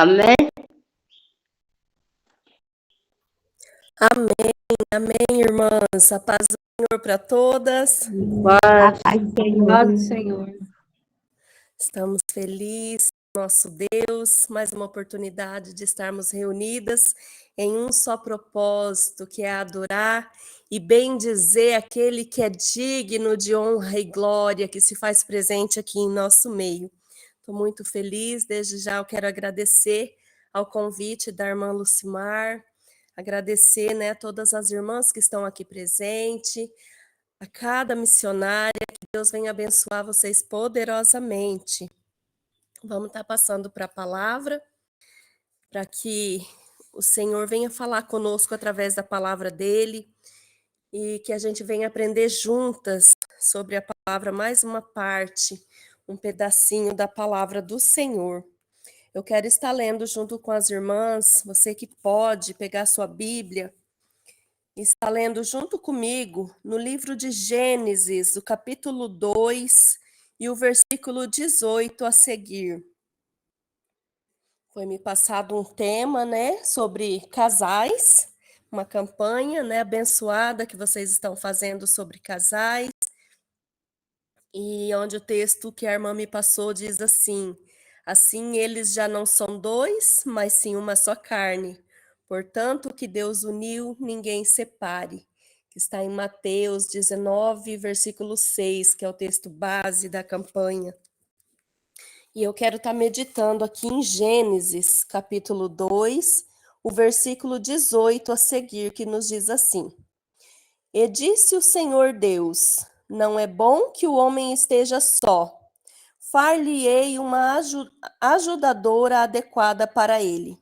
Amém? Amém, amém, irmãs. A paz do Senhor para todas. Paz. A paz do Senhor. Estamos felizes, nosso Deus, mais uma oportunidade de estarmos reunidas em um só propósito, que é adorar e bendizer aquele que é digno de honra e glória, que se faz presente aqui em nosso meio. Estou muito feliz, desde já eu quero agradecer ao convite da irmã Lucimar, agradecer, né, a todas as irmãs que estão aqui presentes, a cada missionária, que Deus venha abençoar vocês poderosamente. Vamos estar passando para a palavra, para que o Senhor venha falar conosco através da palavra dele e que a gente venha aprender juntas sobre a palavra, mais uma parte, um pedacinho da palavra do Senhor. Eu quero estar lendo junto com as irmãs, você que pode pegar sua Bíblia, está lendo junto comigo no livro de Gênesis, o capítulo 2 e o versículo 18 a seguir. Foi me passado um tema, né, sobre casais, uma campanha, né, abençoada que vocês estão fazendo sobre casais, e onde o texto que a irmã me passou diz assim: assim eles já não são dois, mas sim uma só carne. Portanto, o que Deus uniu, ninguém separe. Que está em Mateus 19, versículo 6, que é o texto base da campanha. E eu quero estar meditando aqui em Gênesis, capítulo 2, o versículo 18 a seguir, que nos diz assim: E disse o Senhor Deus: não é bom que o homem esteja só. Far-lhe-ei uma ajudadora adequada para ele.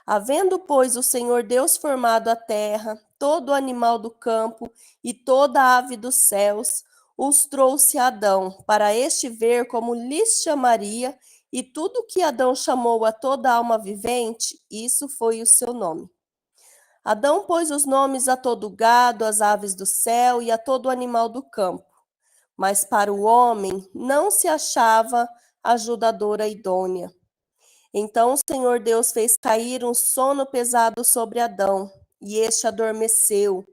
Havendo, pois, o Senhor Deus formado a terra, todo animal do campo e toda ave dos céus, os trouxe a Adão, para este ver como lhes chamaria, e tudo que Adão chamou a toda alma vivente, isso foi o seu nome. Adão pôs os nomes a todo gado, às aves do céu e a todo animal do campo. Mas para o homem não se achava ajudadora idônea. Então o Senhor Deus fez cair um sono pesado sobre Adão, e este adormeceu,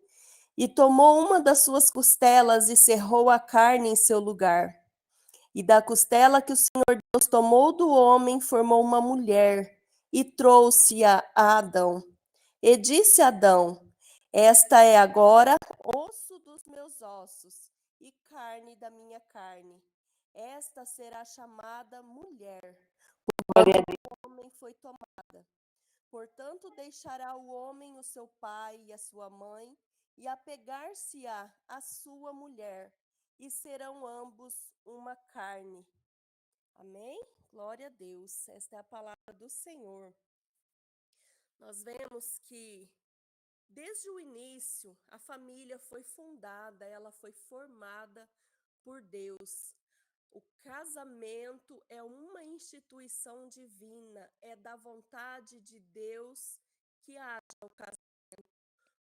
e tomou uma das suas costelas e cerrou a carne em seu lugar. E da costela que o Senhor Deus tomou do homem, formou uma mulher, e trouxe-a a Adão. E disse Adão: esta é agora osso dos meus ossos e carne da minha carne. Esta será chamada mulher, porque o homem foi tomada. Portanto, deixará o homem o seu pai e a sua mãe, e apegar-se-á à sua mulher, e serão ambos uma carne. Amém? Glória a Deus. Esta é a palavra do Senhor. Nós vemos que desde o início, a família foi fundada, ela foi formada por Deus. O casamento é uma instituição divina, é da vontade de Deus que haja o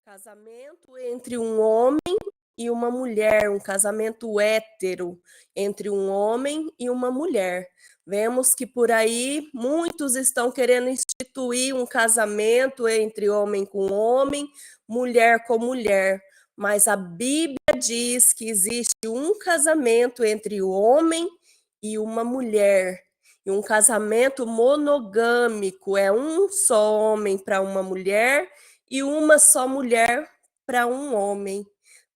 casamento entre um homem e uma mulher, um casamento hétero entre um homem e uma mulher. Vemos que por aí muitos estão querendo instituir um casamento entre homem com homem, mulher com mulher, mas a Bíblia diz que existe um casamento entre o homem e uma mulher, e um casamento monogâmico, é um só homem para uma mulher e uma só mulher para um homem.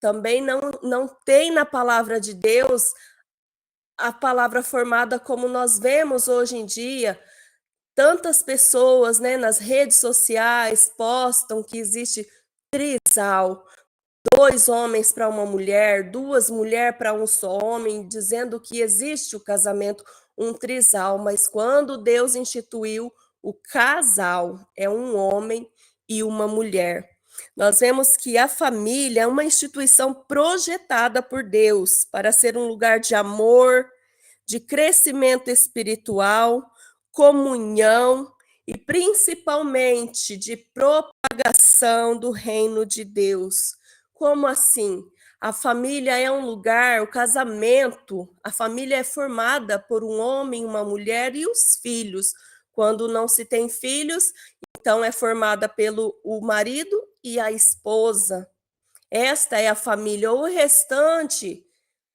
Também não tem na palavra de Deus a palavra formada como nós vemos hoje em dia. Tantas pessoas, né, nas redes sociais postam que existe trisal, dois homens para uma mulher, duas mulheres para um só homem, dizendo que existe o casamento, um trisal, mas quando Deus instituiu o casal, é um homem e uma mulher. Nós vemos que a família é uma instituição projetada por Deus para ser um lugar de amor, de crescimento espiritual, comunhão e principalmente de propagação do reino de Deus. Como assim? A família é um lugar, o casamento, a família é formada por um homem, uma mulher e os filhos. Quando não se tem filhos, então é formada pelo o marido e a esposa. Esta é a família. O restante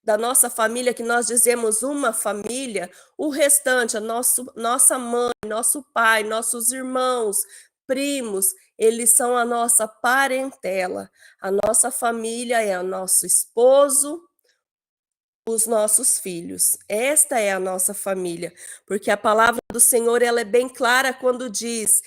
da nossa família, que nós dizemos uma família, o restante, nossa mãe, nosso pai, nossos irmãos, primos, eles são a nossa parentela. A nossa família é o nosso esposo, os nossos filhos. Esta é a nossa família, porque a palavra do Senhor ela é bem clara quando diz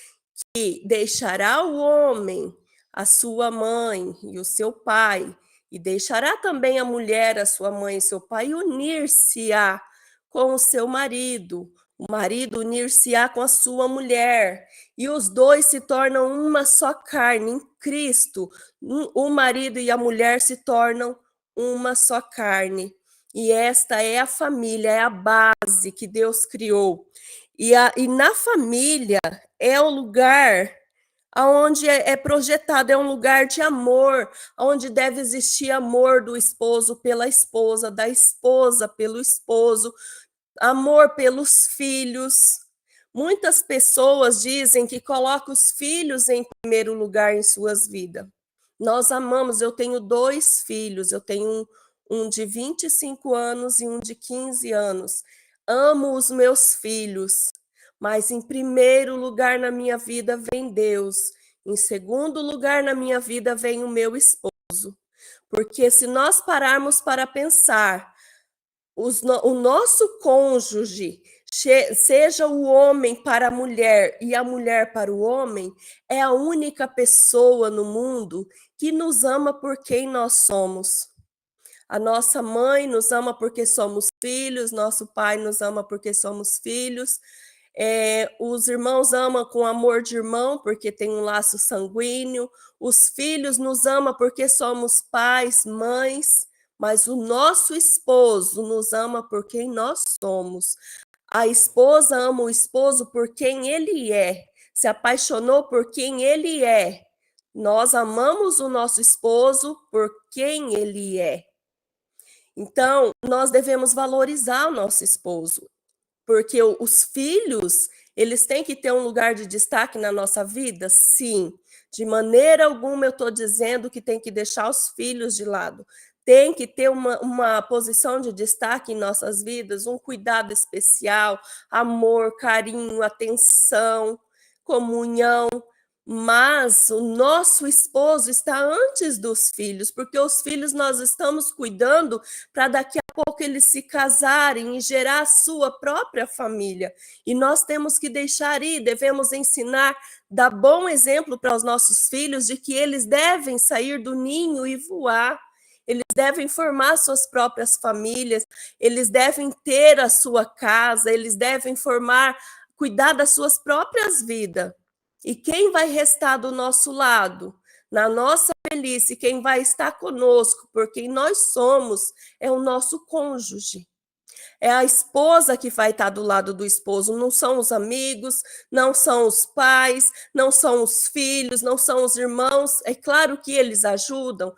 que deixará o homem a sua mãe e o seu pai, e deixará também a mulher a sua mãe e seu pai, e unir-se-á com o seu marido. O marido unir-se-á com a sua mulher, e os dois se tornam uma só carne em Cristo. O marido e a mulher se tornam uma só carne. E esta é a família, é a base que Deus criou. E na família é o lugar onde é projetado, é um lugar de amor, onde deve existir amor do esposo pela esposa, da esposa pelo esposo, amor pelos filhos. Muitas pessoas dizem que colocam os filhos em primeiro lugar em suas vidas. Nós amamos, eu tenho 2 filhos, eu tenho um de 25 anos e um de 15 anos. Amo os meus filhos, mas em primeiro lugar na minha vida vem Deus. Em segundo lugar na minha vida vem o meu esposo. Porque se nós pararmos para pensar, o nosso cônjuge, seja o homem para a mulher e a mulher para o homem, é a única pessoa no mundo que nos ama por quem nós somos. A nossa mãe nos ama porque somos filhos, nosso pai nos ama porque somos filhos, os irmãos amam com amor de irmão, porque tem um laço sanguíneo, os filhos nos amam porque somos pais, mães, mas o nosso esposo nos ama por quem nós somos. A esposa ama o esposo por quem ele é, se apaixonou por quem ele é. Nós amamos o nosso esposo por quem ele é. Então, nós devemos valorizar o nosso esposo, porque os filhos, eles têm que ter um lugar de destaque na nossa vida? Sim. De maneira alguma eu estou dizendo que tem que deixar os filhos de lado. Tem que ter uma posição de destaque em nossas vidas, um cuidado especial, amor, carinho, atenção, comunhão. Mas o nosso esposo está antes dos filhos, porque os filhos nós estamos cuidando para daqui a pouco eles se casarem e gerar a sua própria família. E nós temos que deixar ir, devemos ensinar, dar bom exemplo para os nossos filhos de que eles devem sair do ninho e voar. Eles devem formar suas próprias famílias, eles devem ter a sua casa, eles devem cuidar das suas próprias vidas. E quem vai restar do nosso lado, na nossa velhice, quem vai estar conosco, por quem nós somos, é o nosso cônjuge. É a esposa que vai estar do lado do esposo, não são os amigos, não são os pais, não são os filhos, não são os irmãos. É claro que eles ajudam,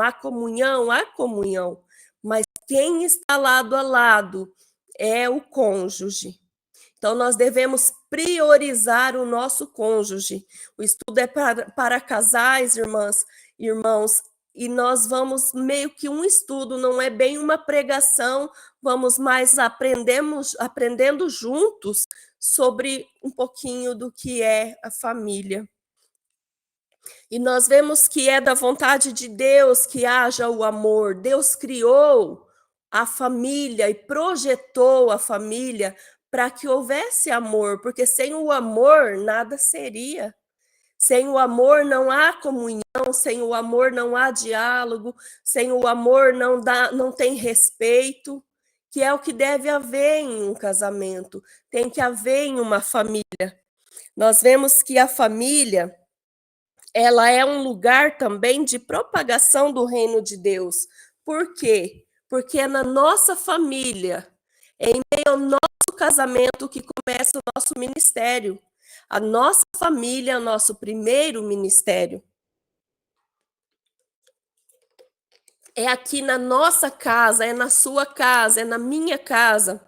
há comunhão, mas quem está lado a lado é o cônjuge. Então, nós devemos priorizar o nosso cônjuge. O estudo é para casais, irmãs, irmãos, e nós vamos meio que um estudo, não é bem uma pregação, vamos mais aprendendo juntos sobre um pouquinho do que é a família. E nós vemos que é da vontade de Deus que haja o amor. Deus criou a família e projetou a família para que houvesse amor, porque sem o amor nada seria. Sem o amor não há comunhão, sem o amor não há diálogo, sem o amor não tem respeito, que é o que deve haver em um casamento, tem que haver em uma família. Nós vemos que a família, ela é um lugar também de propagação do reino de Deus. Por quê? Porque é na nossa família, é em meio ao nosso casamento que começa o nosso ministério. A nossa família é o nosso primeiro ministério. É aqui na nossa casa, é na sua casa, é na minha casa,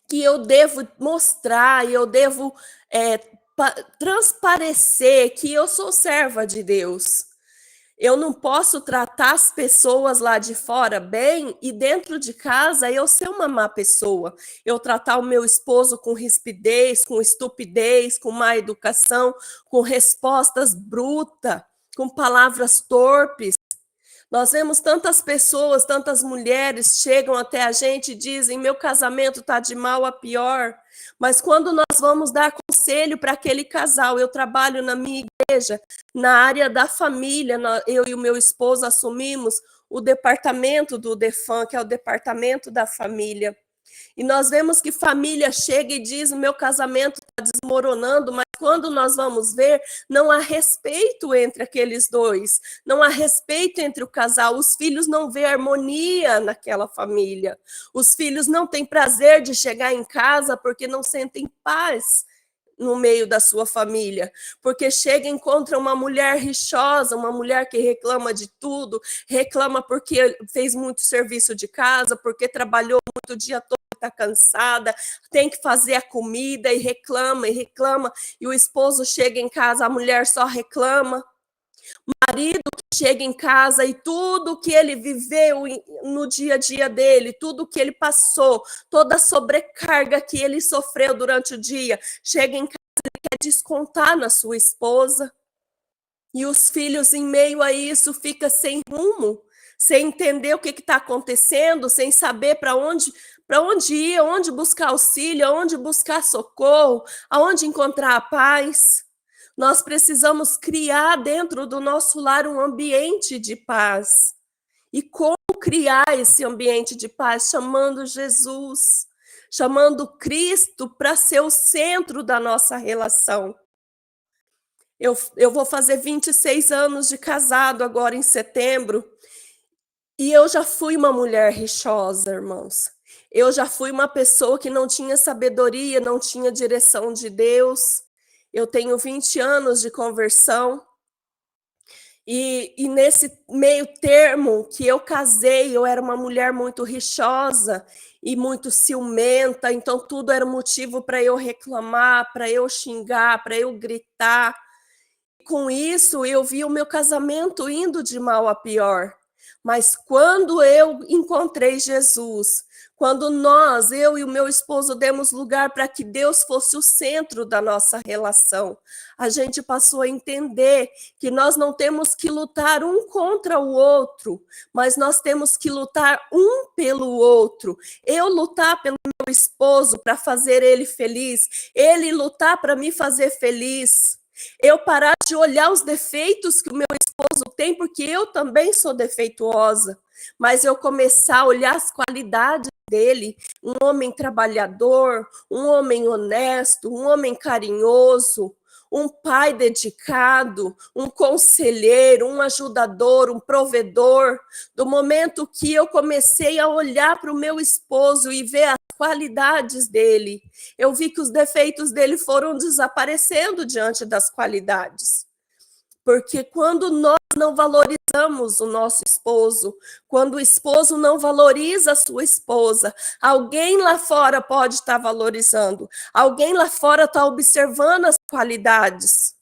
que eu devo mostrar, eu devo transparecer que eu sou serva de Deus. Eu não posso tratar as pessoas lá de fora bem e dentro de casa eu ser uma má pessoa. Eu tratar o meu esposo com rispidez, com estupidez, com má educação, com respostas brutas, com palavras torpes. Nós vemos tantas pessoas, tantas mulheres chegam até a gente e dizem: meu casamento está de mal a pior. Mas quando nós vamos dar conselho para aquele casal, eu trabalho na minha igreja, na área da família, eu e o meu esposo assumimos o departamento do DEFAM, que é o departamento da família. E nós vemos que família chega e diz: o meu casamento está desmoronando, mas quando nós vamos ver, não há respeito entre aqueles dois, não há respeito entre o casal, os filhos não vê harmonia naquela família, os filhos não têm prazer de chegar em casa porque não sentem paz no meio da sua família, porque chega e encontra uma mulher rixosa, uma mulher que reclama de tudo, reclama porque fez muito serviço de casa, porque trabalhou muito o dia todo, está cansada, tem que fazer a comida e reclama, e o esposo chega em casa, a mulher só reclama, o marido que chega em casa e tudo que ele viveu no dia a dia dele, tudo que ele passou, toda a sobrecarga que ele sofreu durante o dia, chega em casa e quer descontar na sua esposa, e os filhos em meio a isso ficam sem rumo, sem entender o que está acontecendo, sem saber para onde ir, onde buscar auxílio, aonde buscar socorro, aonde encontrar a paz. Nós precisamos criar dentro do nosso lar um ambiente de paz. E como criar esse ambiente de paz? Chamando Jesus, chamando Cristo para ser o centro da nossa relação. Eu vou fazer 26 anos de casado agora em setembro, e eu já fui uma mulher rixosa, irmãos. Eu já fui uma pessoa que não tinha sabedoria, não tinha direção de Deus. Eu tenho 20 anos de conversão. E nesse meio termo que eu casei, eu era uma mulher muito rixosa e muito ciumenta, então tudo era motivo para eu reclamar, para eu xingar, para eu gritar. Com isso, eu vi o meu casamento indo de mal a pior. Mas quando eu encontrei Jesus, quando eu e o meu esposo demos lugar para que Deus fosse o centro da nossa relação, a gente passou a entender que nós não temos que lutar um contra o outro, mas nós temos que lutar um pelo outro. Eu lutar pelo meu esposo para fazer ele feliz, ele lutar para me fazer feliz. Eu parar de olhar os defeitos que o meu esposo tem, porque eu também sou defeituosa, mas eu começar a olhar as qualidades dele, um homem trabalhador, um homem honesto, um homem carinhoso, um pai dedicado, um conselheiro, um ajudador, um provedor. Do momento que eu comecei a olhar para o meu esposo e ver as qualidades dele, eu vi que os defeitos dele foram desaparecendo diante das qualidades. Porque quando nós não valorizamos o nosso esposo, quando o esposo não valoriza a sua esposa, alguém lá fora pode estar valorizando, alguém lá fora está observando as qualidades.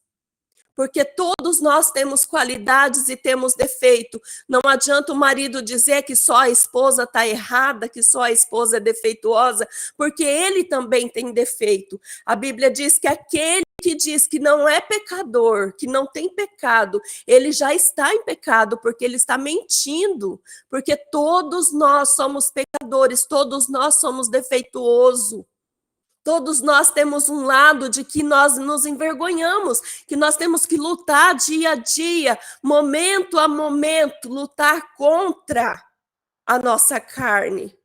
Porque todos nós temos qualidades e temos defeito. Não adianta o marido dizer que só a esposa está errada, que só a esposa é defeituosa, porque ele também tem defeito. A Bíblia diz que aquele que diz que não é pecador, que não tem pecado, ele já está em pecado, porque ele está mentindo. Porque todos nós somos pecadores, todos nós somos defeituosos. Todos nós temos um lado de que nós nos envergonhamos, que nós temos que lutar dia a dia, momento a momento, lutar contra a nossa carne.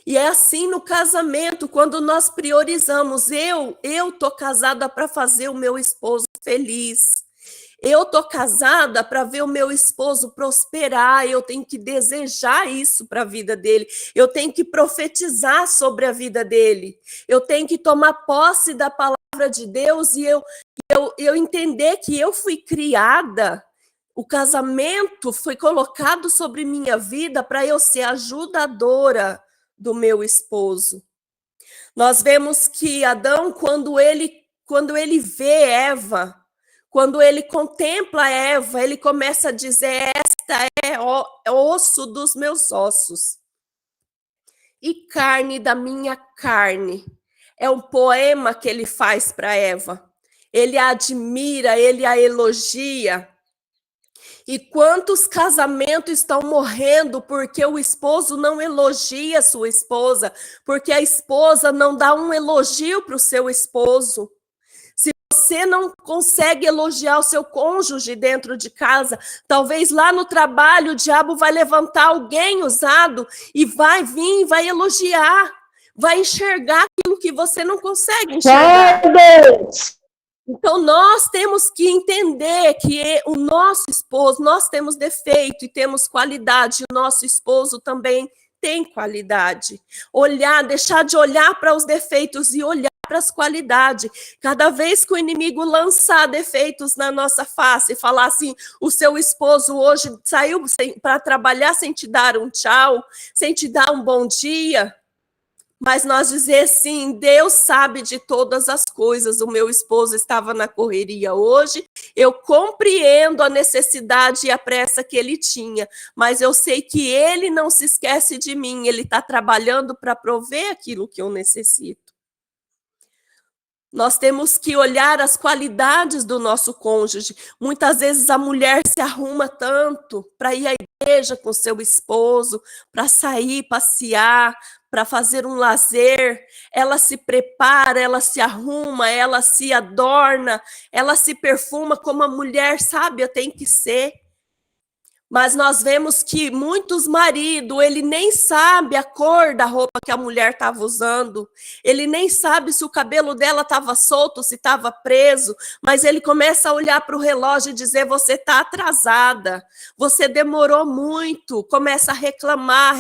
E é assim no casamento, quando nós priorizamos, eu tô casada para fazer o meu esposo feliz. Eu tô casada para ver o meu esposo prosperar, eu tenho que desejar isso para a vida dele, eu tenho que profetizar sobre a vida dele, eu tenho que tomar posse da palavra de Deus e eu entender que eu fui criada, o casamento foi colocado sobre minha vida para eu ser ajudadora do meu esposo. Nós vemos que Adão, quando ele vê Eva, quando ele contempla Eva, ele começa a dizer: esta é osso dos meus ossos e carne da minha carne. É um poema que ele faz para Eva. Ele a admira, ele a elogia. E quantos casamentos estão morrendo porque o esposo não elogia a sua esposa, porque a esposa não dá um elogio para o seu esposo. Se você não consegue elogiar o seu cônjuge dentro de casa, talvez lá no trabalho o diabo vai levantar alguém usado e vai vir, vai elogiar, vai enxergar aquilo que você não consegue enxergar. Então, nós temos que entender que o nosso esposo, nós temos defeito e temos qualidade, o nosso esposo também tem qualidade. Deixar de olhar para os defeitos e olhar para as qualidades. Cada vez que o inimigo lançar defeitos na nossa face e falar assim: o seu esposo hoje saiu para trabalhar sem te dar um tchau, sem te dar um bom dia, mas nós dizer assim: Deus sabe de todas as coisas, o meu esposo estava na correria hoje, eu compreendo a necessidade e a pressa que ele tinha, mas eu sei que ele não se esquece de mim, ele está trabalhando para prover aquilo que eu necessito. Nós temos que olhar as qualidades do nosso cônjuge. Muitas vezes a mulher se arruma tanto para ir à igreja com seu esposo, para sair, passear, para fazer um lazer. Ela se prepara, ela se arruma, ela se adorna, ela se perfuma como a mulher sábia tem que ser. Mas nós vemos que muitos maridos, ele nem sabe a cor da roupa que a mulher estava usando, ele nem sabe se o cabelo dela estava solto, se estava preso, mas ele começa a olhar para o relógio e dizer: você está atrasada, você demorou muito, começa a reclamar,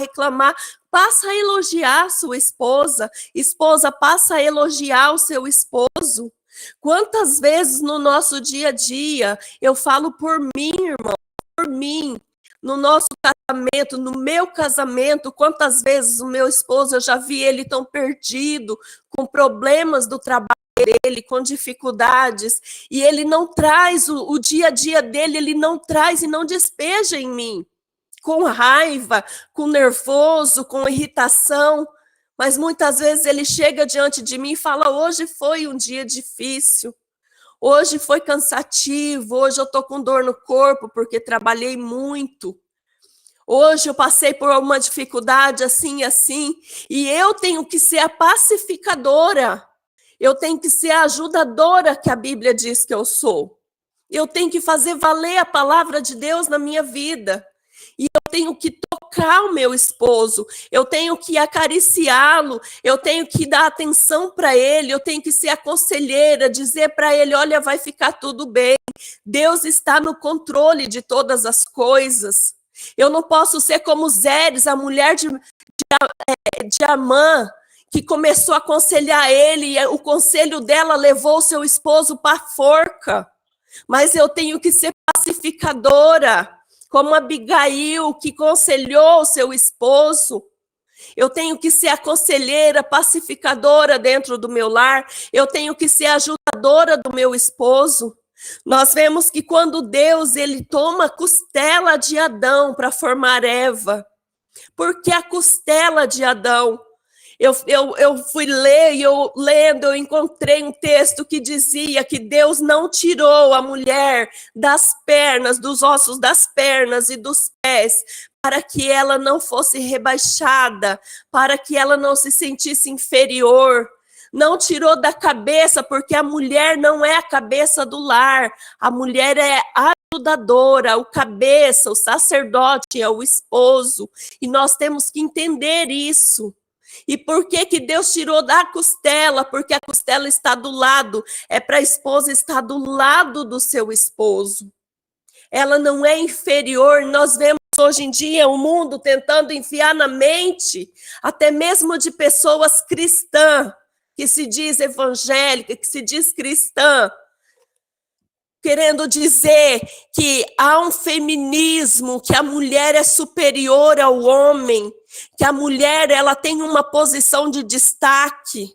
passa a elogiar a sua esposa, passa a elogiar o seu esposo. Quantas vezes no nosso dia a dia, eu falo por mim, irmão, por mim, no nosso casamento, no meu casamento, quantas vezes o meu esposo, eu já vi ele tão perdido, com problemas do trabalho dele, com dificuldades, e ele não traz o dia a dia dele, ele não traz e não despeja em mim, com raiva, com nervoso, com irritação, mas muitas vezes ele chega diante de mim e fala: hoje foi um dia difícil, hoje foi cansativo, hoje eu estou com dor no corpo porque trabalhei muito. Hoje eu passei por uma dificuldade assim, e eu tenho que ser a pacificadora. Eu tenho que ser a ajudadora que a Bíblia diz que eu sou. Eu tenho que fazer valer a palavra de Deus na minha vida. E eu tenho que tocar o meu esposo, eu tenho que acariciá-lo, eu tenho que dar atenção para ele, eu tenho que ser a conselheira, dizer para ele: olha, vai ficar tudo bem, Deus está no controle de todas as coisas. Eu não posso ser como Zeres, a mulher de Amã, que começou a aconselhar ele, e o conselho dela levou o seu esposo para a forca. Mas eu tenho que ser pacificadora, como Abigail, que conselhou o seu esposo. Eu tenho que ser a conselheira, pacificadora dentro do meu lar. Eu tenho que ser a ajudadora do meu esposo. Nós vemos que quando Deus ele toma a costela de Adão para formar Eva, porque a costela de Adão, eu fui ler e eu encontrei um texto que dizia que Deus não tirou a mulher das pernas, dos ossos das pernas e dos pés, para que ela não fosse rebaixada, para que ela não se sentisse inferior. Não tirou da cabeça, porque a mulher não é a cabeça do lar, a mulher é a ajudadora, o cabeça, o sacerdote é o esposo, e nós temos que entender isso. E por que Deus tirou da costela? Porque a costela está do lado, é para a esposa estar do lado do seu esposo. Ela não é inferior. Nós vemos hoje em dia o mundo tentando enfiar na mente, até mesmo de pessoas cristãs, que se diz evangélica, que se diz cristã, querendo dizer que há um feminismo, que a mulher é superior ao homem, que a mulher ela tem uma posição de destaque.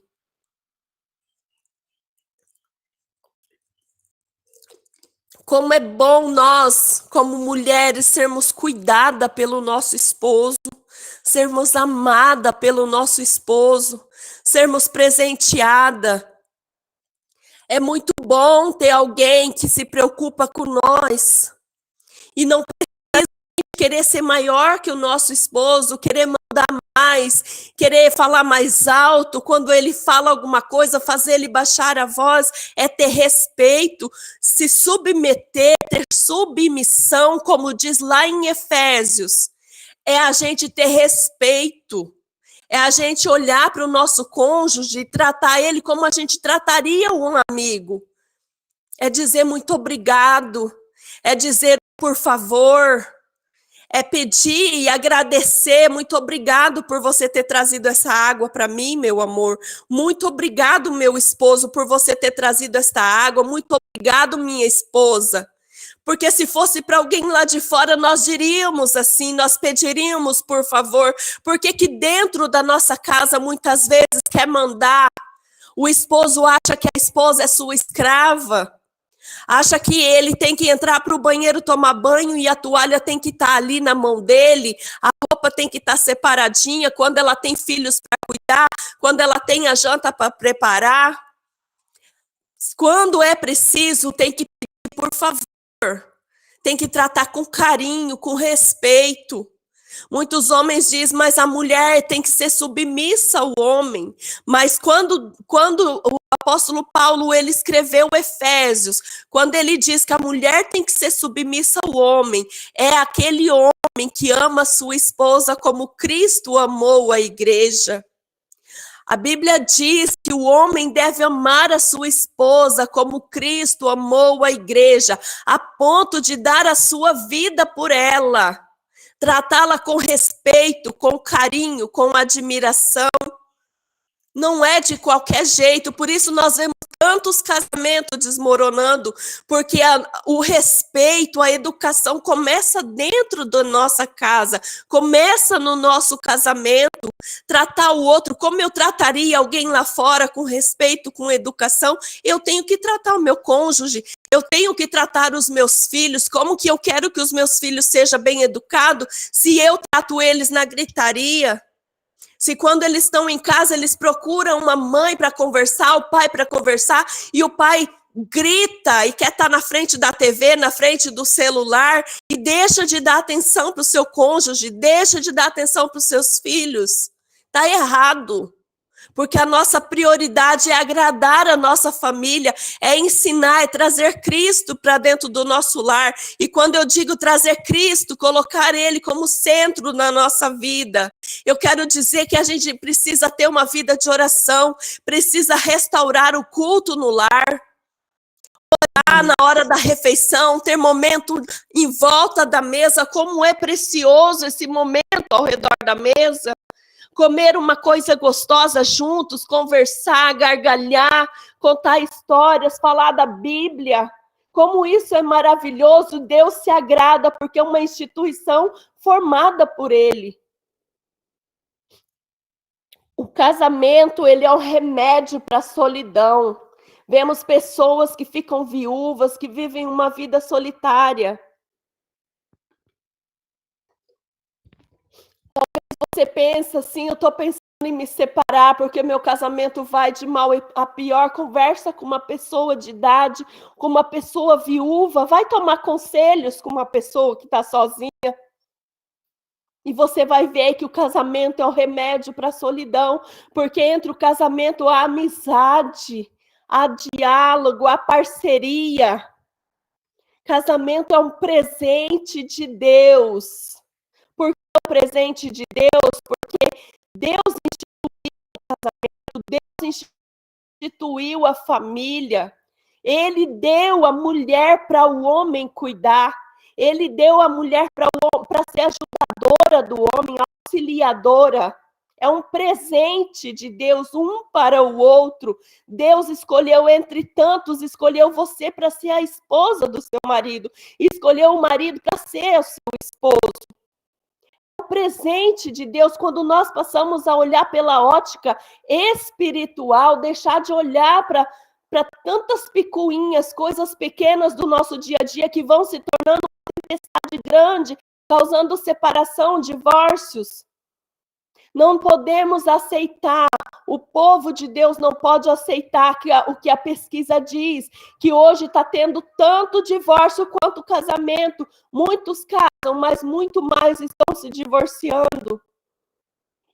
Como é bom nós, como mulheres, sermos cuidadas pelo nosso esposo, sermos amadas pelo nosso esposo, sermos presenteadas. É muito bom ter alguém que se preocupa com nós e não precisa querer ser maior que o nosso esposo, querer mandar mais, querer falar mais alto, quando ele fala alguma coisa, fazer ele baixar a voz, é ter respeito, se submeter, ter submissão, como diz lá em Efésios, é a gente ter respeito, é a gente olhar para o nosso cônjuge e tratar ele como a gente trataria um amigo, é dizer muito obrigado, é dizer por favor, é pedir e agradecer. Muito obrigado por você ter trazido essa água para mim, meu amor. Muito obrigado, meu esposo, por você ter trazido esta água. Muito obrigado, minha esposa. Porque se fosse para alguém lá de fora, nós diríamos assim, nós pediríamos por favor. Porque que dentro da nossa casa, muitas vezes, quer mandar. O esposo acha que a esposa é sua escrava. Acha que ele tem que entrar para o banheiro tomar banho e a toalha tem que estar ali na mão dele, a roupa tem que estar separadinha, quando ela tem filhos para cuidar, quando ela tem a janta para preparar. Quando é preciso, tem que pedir por favor, tem que tratar com carinho, com respeito. Muitos homens dizem, mas a mulher tem que ser submissa ao homem. Mas quando o apóstolo Paulo ele escreveu Efésios, quando ele diz que a mulher tem que ser submissa ao homem, é aquele homem que ama sua esposa como Cristo amou a igreja. A Bíblia diz que o homem deve amar a sua esposa como Cristo amou a igreja, a ponto de dar a sua vida por ela. Tratá-la com respeito, com carinho, com admiração. Não é de qualquer jeito, por isso nós vemos tantos casamentos desmoronando, porque o respeito, a educação começa dentro da nossa casa, começa no nosso casamento. Tratar o outro como eu trataria alguém lá fora, com respeito, com educação, eu tenho que tratar o meu cônjuge, eu tenho que tratar os meus filhos, como que eu quero que os meus filhos sejam bem educados, se eu trato eles na gritaria? Se quando eles estão em casa, eles procuram uma mãe para conversar, o pai para conversar, e o pai grita e quer estar na frente da TV, na frente do celular, e deixa de dar atenção para o seu cônjuge, deixa de dar atenção para os seus filhos. Está errado. Porque a nossa prioridade é agradar a nossa família, é ensinar, é trazer Cristo para dentro do nosso lar. E quando eu digo trazer Cristo, colocar Ele como centro na nossa vida, eu quero dizer que a gente precisa ter uma vida de oração, precisa restaurar o culto no lar, orar na hora da refeição, ter momento em volta da mesa, como é precioso esse momento ao redor da mesa. Comer uma coisa gostosa juntos, conversar, gargalhar, contar histórias, falar da Bíblia. Como isso é maravilhoso, Deus se agrada, porque é uma instituição formada por Ele. O casamento, ele é um remédio para a solidão. Vemos pessoas que ficam viúvas, que vivem uma vida solitária. Você pensa assim, eu estou pensando em me separar porque meu casamento vai de mal a pior. Conversa com uma pessoa de idade, com uma pessoa viúva, vai tomar conselhos com uma pessoa que está sozinha. E você vai ver que o casamento é o remédio para a solidão, porque entre o casamento há amizade, há diálogo, há parceria. Casamento é um presente de Deus. Presente de Deus, porque Deus instituiu o casamento, Deus instituiu a família, Ele deu a mulher para o homem cuidar, Ele deu a mulher para ser ajudadora do homem, auxiliadora. É um presente de Deus, um para o outro. Deus escolheu entre tantos, escolheu você para ser a esposa do seu marido, escolheu o marido para ser o seu esposo. Presente de Deus, quando nós passamos a olhar pela ótica espiritual, deixar de olhar para tantas picuinhas, coisas pequenas do nosso dia a dia que vão se tornando uma tempestade grande, causando separação, divórcios. Não podemos aceitar, o povo de Deus não pode aceitar o que a pesquisa diz, que hoje está tendo tanto divórcio quanto casamento. Muitos casam, mas muito mais estão se divorciando.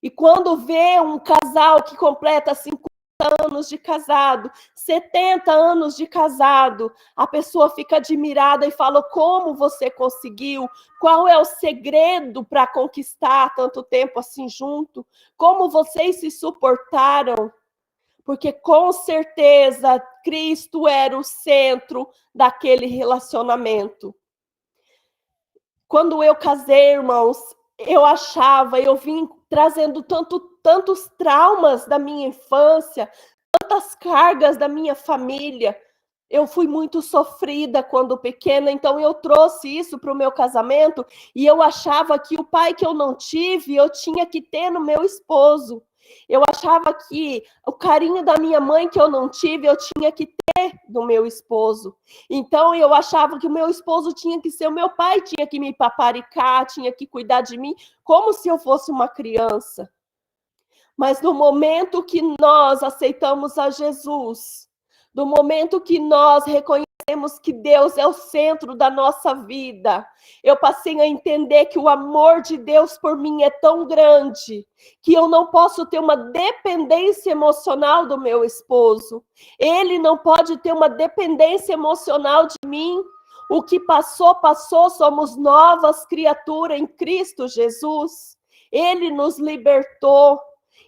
E quando vê um casal que completa 50 anos de casado, 70 anos de casado, a pessoa fica admirada e fala: como você conseguiu? Qual é o segredo para conquistar tanto tempo assim junto? Como vocês se suportaram? Porque com certeza Cristo era o centro daquele relacionamento. Quando eu casei, irmãos, eu vim trazendo tantos traumas da minha infância, tantas cargas da minha família. Eu fui muito sofrida quando pequena, então eu trouxe isso para o meu casamento e eu achava que o pai que eu não tive, eu tinha que ter no meu esposo. Eu achava que o carinho da minha mãe que eu não tive, eu tinha que ter do meu esposo. Então eu achava que o meu esposo tinha que ser o meu pai, tinha que me paparicar, tinha que cuidar de mim, como se eu fosse uma criança. Mas no momento que nós aceitamos a Jesus, no momento que nós reconhecemos que Deus é o centro da nossa vida, eu passei a entender que o amor de Deus por mim é tão grande que eu não posso ter uma dependência emocional do meu esposo. Ele não pode ter uma dependência emocional de mim. O que passou, passou, somos novas criaturas em Cristo Jesus. Ele nos libertou.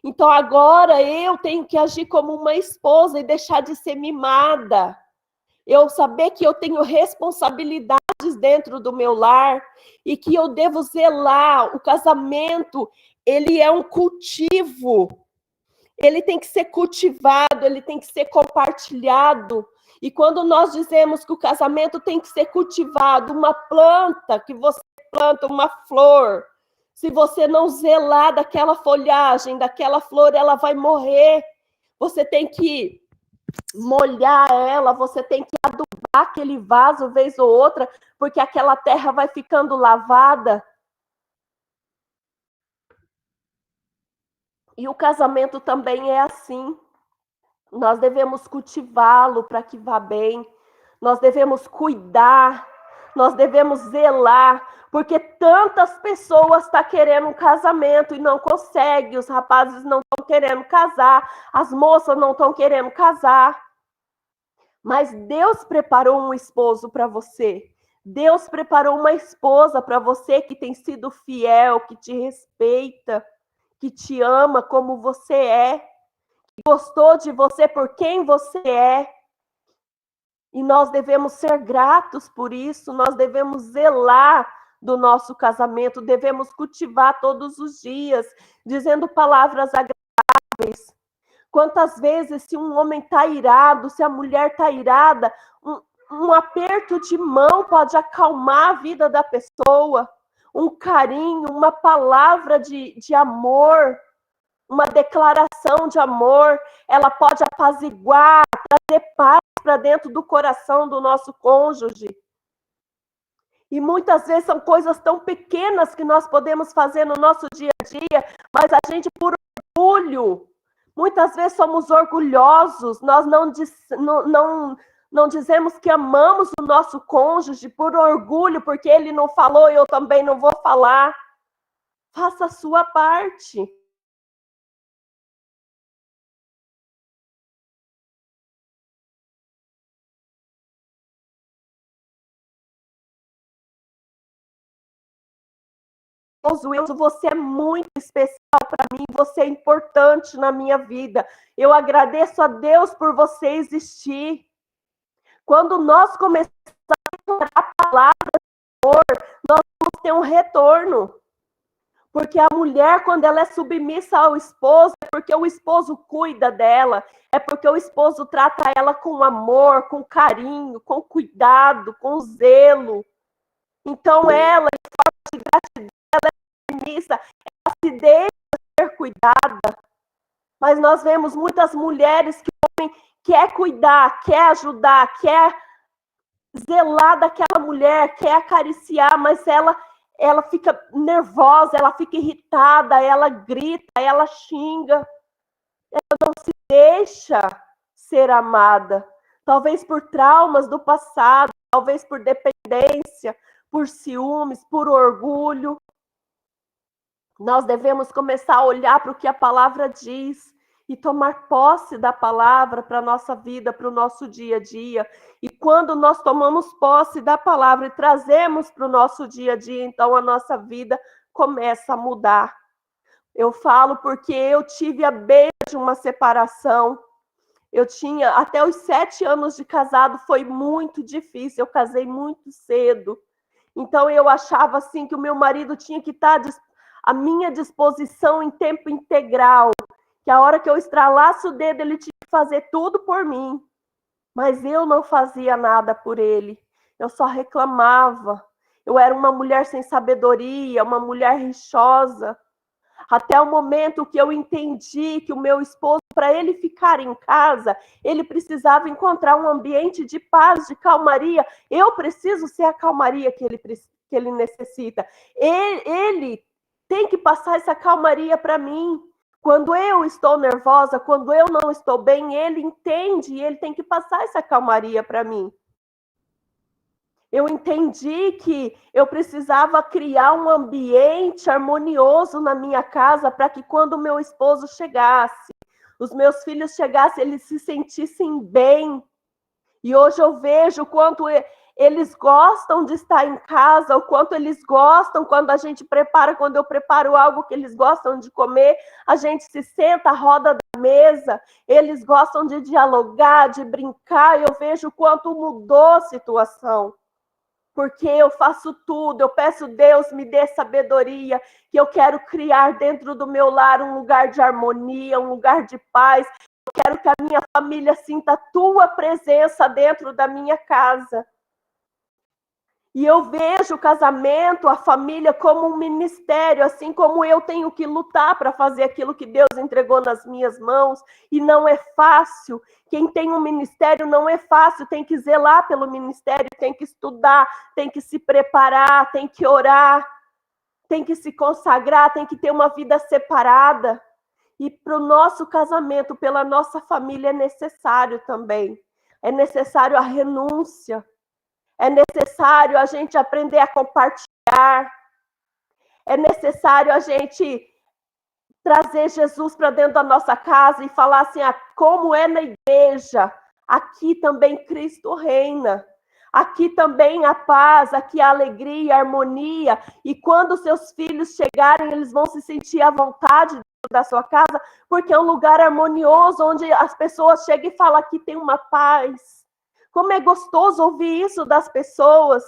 Então agora eu tenho que agir como uma esposa e deixar de ser mimada. Eu saber que eu tenho responsabilidades dentro do meu lar e que eu devo zelar. O casamento, ele é um cultivo. Ele tem que ser cultivado, ele tem que ser compartilhado. E quando nós dizemos que o casamento tem que ser cultivado, uma planta, que você planta uma flor, se você não zelar daquela folhagem, daquela flor, ela vai morrer. Você tem que molhar ela, você tem que adubar aquele vaso vez ou outra, porque aquela terra vai ficando lavada. E o casamento também é assim. Nós devemos cultivá-lo para que vá bem. Nós devemos cuidar. Nós devemos zelar. Porque tantas pessoas estão querendo um casamento e não conseguem. Os rapazes não estão querendo casar. As moças não estão querendo casar. Mas Deus preparou um esposo para você. Deus preparou uma esposa para você que tem sido fiel, que te respeita, que te ama como você é. Gostou de você por quem você é. E nós devemos ser gratos por isso, nós devemos zelar do nosso casamento, devemos cultivar todos os dias, dizendo palavras agradáveis. Quantas vezes, se um homem está irado, se a mulher está irada, um aperto de mão pode acalmar a vida da pessoa, um carinho, uma palavra de amor, uma declaração de amor, ela pode apaziguar, trazer paz para dentro do coração do nosso cônjuge. E muitas vezes são coisas tão pequenas que nós podemos fazer no nosso dia a dia, mas a gente, por orgulho, muitas vezes somos orgulhosos, nós não dizemos que amamos o nosso cônjuge por orgulho, porque ele não falou e eu também não vou falar. Faça a sua parte. Você é muito especial para mim, você é importante na minha vida. Eu agradeço a Deus por você existir. Quando nós começamos a encontrar a palavra do amor, nós vamos ter um retorno. Porque a mulher, quando ela é submissa ao esposo, é porque o esposo cuida dela, é porque o esposo trata ela com amor, com carinho, com cuidado, com zelo. Então ela, em forma de gratidão, ela é submissa, ela se deixa ser cuidada. Mas nós vemos muitas mulheres quer cuidar, quer ajudar, quer zelar daquela mulher, quer acariciar, mas ela fica nervosa, ela fica irritada, ela grita, ela xinga, ela não se deixa ser amada. Talvez por traumas do passado, talvez por dependência, por ciúmes, por orgulho. Nós devemos começar a olhar para o que a palavra diz e tomar posse da palavra para a nossa vida, para o nosso dia a dia. E quando nós tomamos posse da palavra e trazemos para o nosso dia a dia, então a nossa vida começa a mudar. Eu falo porque eu tive a beira de uma separação. Eu tinha, até os 7 anos de casado, foi muito difícil. Eu casei muito cedo. Então eu achava assim que o meu marido tinha que estar à minha disposição em tempo integral, que a hora que eu estralasse o dedo ele tinha que fazer tudo por mim, mas eu não fazia nada por ele, eu só reclamava. Eu era uma mulher sem sabedoria, uma mulher rixosa, até o momento que eu entendi que o meu esposo, para ele ficar em casa, ele precisava encontrar um ambiente de paz, de calmaria. Eu preciso ser a calmaria que ele necessita. Ele tem que passar essa calmaria para mim. Quando eu estou nervosa, quando eu não estou bem, ele entende e ele tem que passar essa calmaria para mim. Eu entendi que eu precisava criar um ambiente harmonioso na minha casa para que quando o meu esposo chegasse, os meus filhos chegassem, eles se sentissem bem. E hoje eu vejo o quanto eles gostam de estar em casa, o quanto eles gostam quando quando eu preparo algo que eles gostam de comer, a gente se senta à roda da mesa, eles gostam de dialogar, de brincar, eu vejo o quanto mudou a situação. Porque eu faço tudo, eu peço Deus me dê sabedoria, que eu quero criar dentro do meu lar um lugar de harmonia, um lugar de paz. Eu quero que a minha família sinta a tua presença dentro da minha casa. E eu vejo o casamento, a família como um ministério, assim como eu tenho que lutar para fazer aquilo que Deus entregou nas minhas mãos, e não é fácil. Quem tem um ministério não é fácil, tem que zelar pelo ministério, tem que estudar, tem que se preparar, tem que orar, tem que se consagrar, tem que ter uma vida separada. E para o nosso casamento, pela nossa família, é necessário também. É necessário a renúncia. É necessário a gente aprender a compartilhar. É necessário a gente trazer Jesus para dentro da nossa casa e falar assim, como é na igreja, aqui também Cristo reina. Aqui também a paz, aqui a alegria, a harmonia. E quando seus filhos chegarem, eles vão se sentir à vontade dentro da sua casa, porque é um lugar harmonioso, onde as pessoas chegam e falam, aqui tem uma paz. Como é gostoso ouvir isso das pessoas.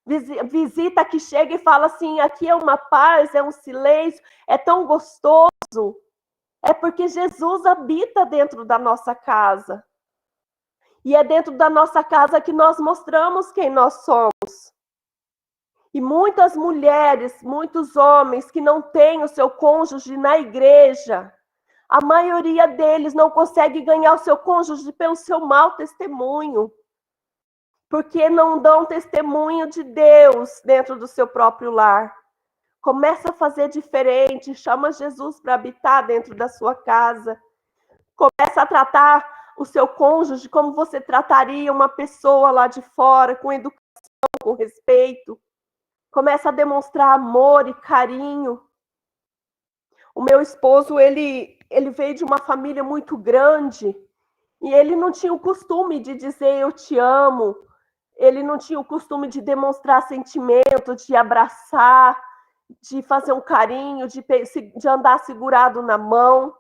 Visita que chega e fala assim, aqui é uma paz, é um silêncio, é tão gostoso. É porque Jesus habita dentro da nossa casa. E é dentro da nossa casa que nós mostramos quem nós somos. E muitas mulheres, muitos homens que não têm o seu cônjuge na igreja, a maioria deles não consegue ganhar o seu cônjuge pelo seu mau testemunho. Porque não dão testemunho de Deus dentro do seu próprio lar. Começa a fazer diferente, chama Jesus para habitar dentro da sua casa. Começa a tratar o seu cônjuge como você trataria uma pessoa lá de fora, com educação, com respeito. Começa a demonstrar amor e carinho. O meu esposo, ele veio de uma família muito grande e ele não tinha o costume de dizer eu te amo. Ele não tinha o costume de demonstrar sentimento, de abraçar, de fazer um carinho, de andar segurado na mão.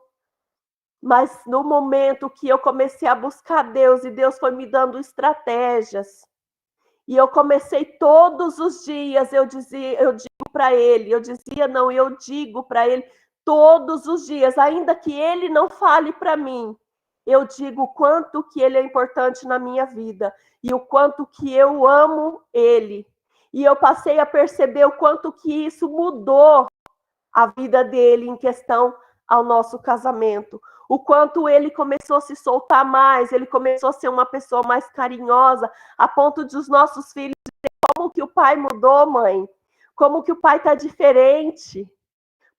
Mas no momento que eu comecei a buscar Deus, e Deus foi me dando estratégias, e eu comecei todos os dias, eu digo para ele, eu digo para ele todos os dias, ainda que ele não fale para mim, eu digo o quanto que ele é importante na minha vida e o quanto que eu amo ele. E eu passei a perceber o quanto que isso mudou a vida dele em questão ao nosso casamento. o quanto ele começou a se soltar mais, ele começou a ser uma pessoa mais carinhosa, a ponto de os nossos filhos dizer como que o pai mudou, mãe, como que o pai está diferente.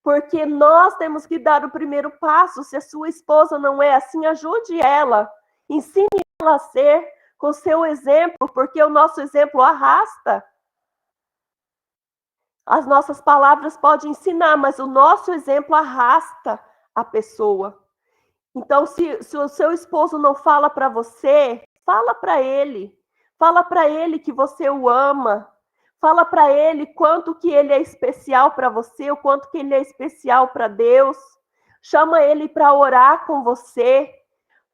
Porque nós temos que dar o primeiro passo. Se a sua esposa não é assim, ajude ela. Ensine ela a ser com o seu exemplo, porque o nosso exemplo arrasta. As nossas palavras podem ensinar, mas o nosso exemplo arrasta a pessoa. Então, se o seu esposo não fala para você, fala para ele. Fala para ele que você o ama. Fala para ele quanto que ele é especial para você, o quanto que ele é especial para Deus. Chama ele para orar com você.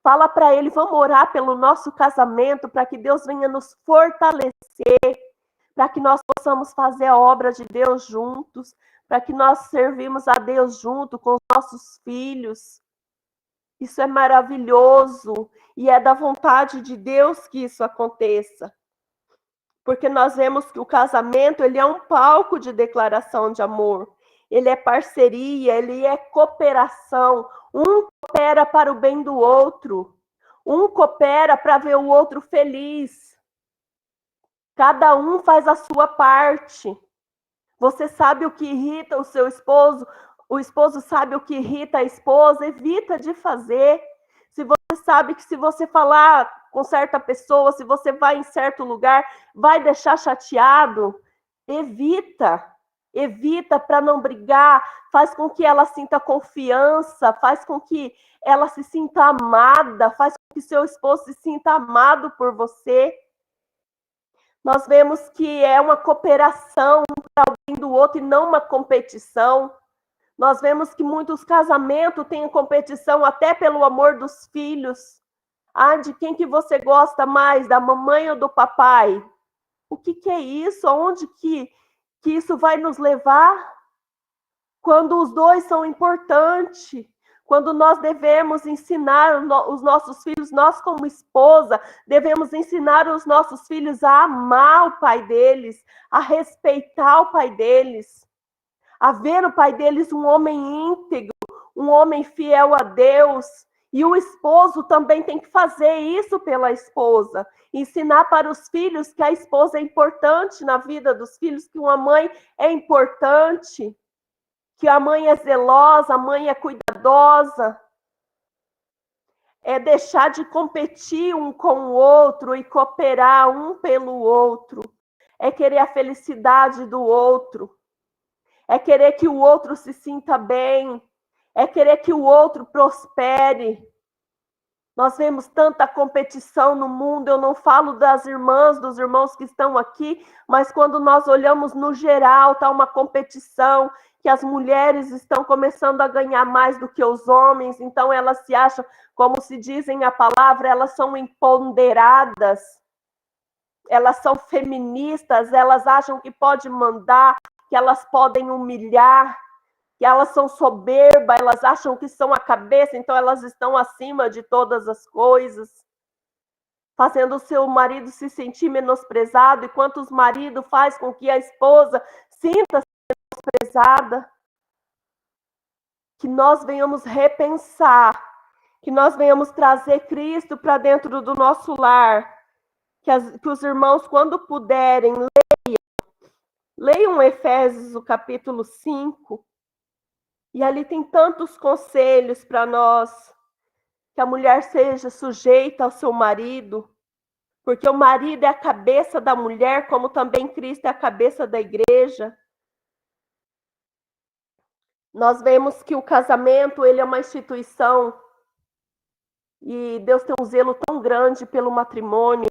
Fala para ele, vamos orar pelo nosso casamento, para que Deus venha nos fortalecer, para que nós possamos fazer a obra de Deus juntos, para que nós servimos a Deus junto com os nossos filhos. Isso é maravilhoso e é da vontade de Deus que isso aconteça. Porque nós vemos que o casamento, ele é um palco de declaração de amor. Ele é parceria, ele é cooperação. Um coopera para o bem do outro. Um coopera para ver o outro feliz. Cada um faz a sua parte. Você sabe o que irrita o seu esposo, o esposo sabe o que irrita a esposa, evita de fazer. Se você sabe que se você falar com certa pessoa, se você vai em certo lugar, vai deixar chateado, evita para não brigar, faz com que ela sinta confiança, faz com que ela se sinta amada, faz com que seu esposo se sinta amado por você. Nós vemos que é uma cooperação para o bem do outro e não uma competição. Nós vemos que muitos casamentos têm competição até pelo amor dos filhos. Ah, de quem que você gosta mais, da mamãe ou do papai? O que é isso? Aonde que isso vai nos levar? Quando os dois são importantes, quando nós devemos ensinar os nossos filhos, nós como esposa, devemos ensinar os nossos filhos a amar o pai deles, a respeitar o pai deles, a ver o pai deles um homem íntegro, um homem fiel a Deus. E o esposo também tem que fazer isso pela esposa. Ensinar para os filhos que a esposa é importante na vida dos filhos, que uma mãe é importante, que a mãe é zelosa, a mãe é cuidadosa. É deixar de competir um com o outro e cooperar um pelo outro. É querer a felicidade do outro. É querer que o outro se sinta bem. É querer que o outro prospere. Nós vemos tanta competição no mundo, eu não falo das irmãs, dos irmãos que estão aqui, mas quando nós olhamos no geral, está uma competição, que as mulheres estão começando a ganhar mais do que os homens, então elas se acham, como se dizem a palavra, elas são empoderadas, elas são feministas, elas acham que pode mandar, que elas podem humilhar, que elas são soberbas, elas acham que são a cabeça, então elas estão acima de todas as coisas, fazendo o seu marido se sentir menosprezado, enquanto os maridos faz com que a esposa sinta-se menosprezada. Que nós venhamos repensar, que nós venhamos trazer Cristo para dentro do nosso lar, que os irmãos, quando puderem, leiam Efésios, o capítulo 5, e ali tem tantos conselhos para nós, que a mulher seja sujeita ao seu marido, porque o marido é a cabeça da mulher, como também Cristo é a cabeça da igreja. Nós vemos que o casamento, ele é uma instituição, e Deus tem um zelo tão grande pelo matrimônio,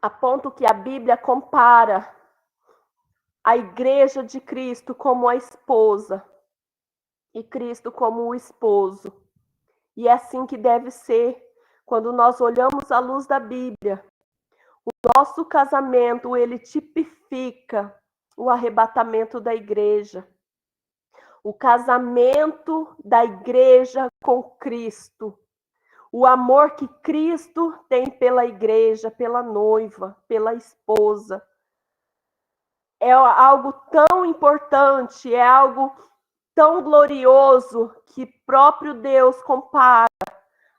a ponto que a Bíblia compara a igreja de Cristo como a esposa e Cristo como o esposo. E é assim que deve ser quando nós olhamos à luz da Bíblia. O nosso casamento, ele tipifica o arrebatamento da igreja. O casamento da igreja com Cristo. O amor que Cristo tem pela igreja, pela noiva, pela esposa. É algo tão importante, é algo tão glorioso que próprio Deus compara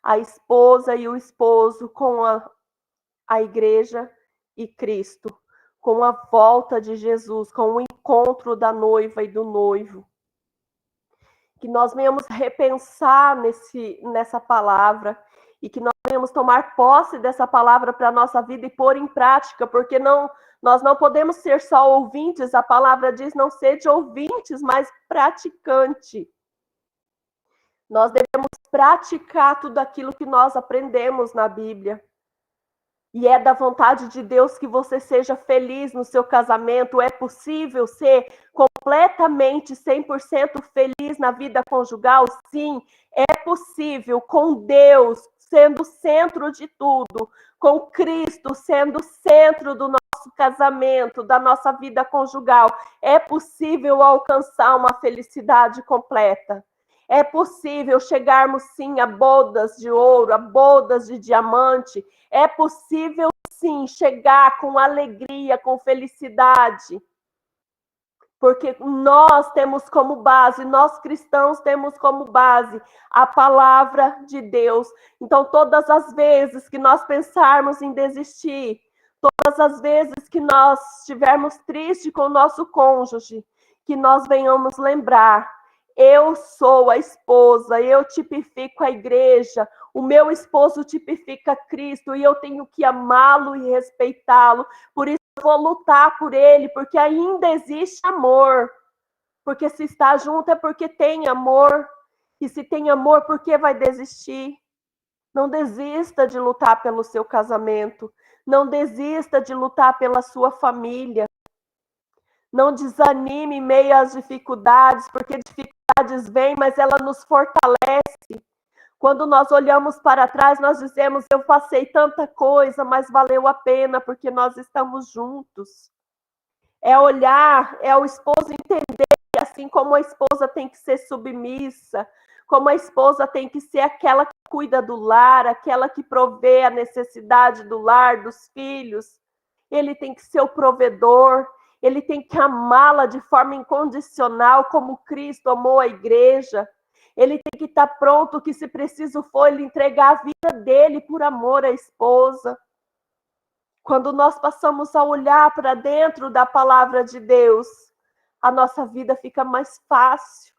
a esposa e o esposo com a igreja e Cristo, com a volta de Jesus, com o encontro da noiva e do noivo. Que nós venhamos repensar nessa palavra e que nós venhamos tomar posse dessa palavra para a nossa vida e pôr em prática, porque nós não podemos ser só ouvintes, a palavra diz não sede ouvintes, mas praticante. Nós devemos praticar tudo aquilo que nós aprendemos na Bíblia. E é da vontade de Deus que você seja feliz no seu casamento. É possível ser completamente 100% feliz na vida conjugal? Sim, é possível, com Deus sendo o centro de tudo, com Cristo sendo o centro do nosso casamento, da nossa vida conjugal. É possível alcançar uma felicidade completa. É possível chegarmos, sim, a bodas de ouro, a bodas de diamante. É possível, sim, chegar com alegria, com felicidade. Porque nós temos como base, nós cristãos temos como base a palavra de Deus. Então, todas as vezes que nós pensarmos em desistir, todas as vezes que nós estivermos tristes com o nosso cônjuge, que nós venhamos lembrar: eu sou a esposa, eu tipifico a igreja, o meu esposo tipifica Cristo e eu tenho que amá-lo e respeitá-lo. Por isso eu vou lutar por ele, porque ainda existe amor. Porque se está junto é porque tem amor. E se tem amor, por que vai desistir? Não desista de lutar pelo seu casamento. Não desista de lutar pela sua família. Não desanime em meio às dificuldades, porque dificuldades vêm, mas ela nos fortalece. Quando nós olhamos para trás, nós dizemos: eu passei tanta coisa, mas valeu a pena, porque nós estamos juntos. É olhar, é o esposo entender que assim como a esposa tem que ser submissa, como a esposa tem que ser aquela que cuida do lar, aquela que provê a necessidade do lar, dos filhos, ele tem que ser o provedor. Ele tem que amá-la de forma incondicional, como Cristo amou a igreja. Ele tem que estar pronto que, se preciso for, ele entregar a vida dele por amor à esposa. Quando nós passamos a olhar para dentro da palavra de Deus, a nossa vida fica mais fácil.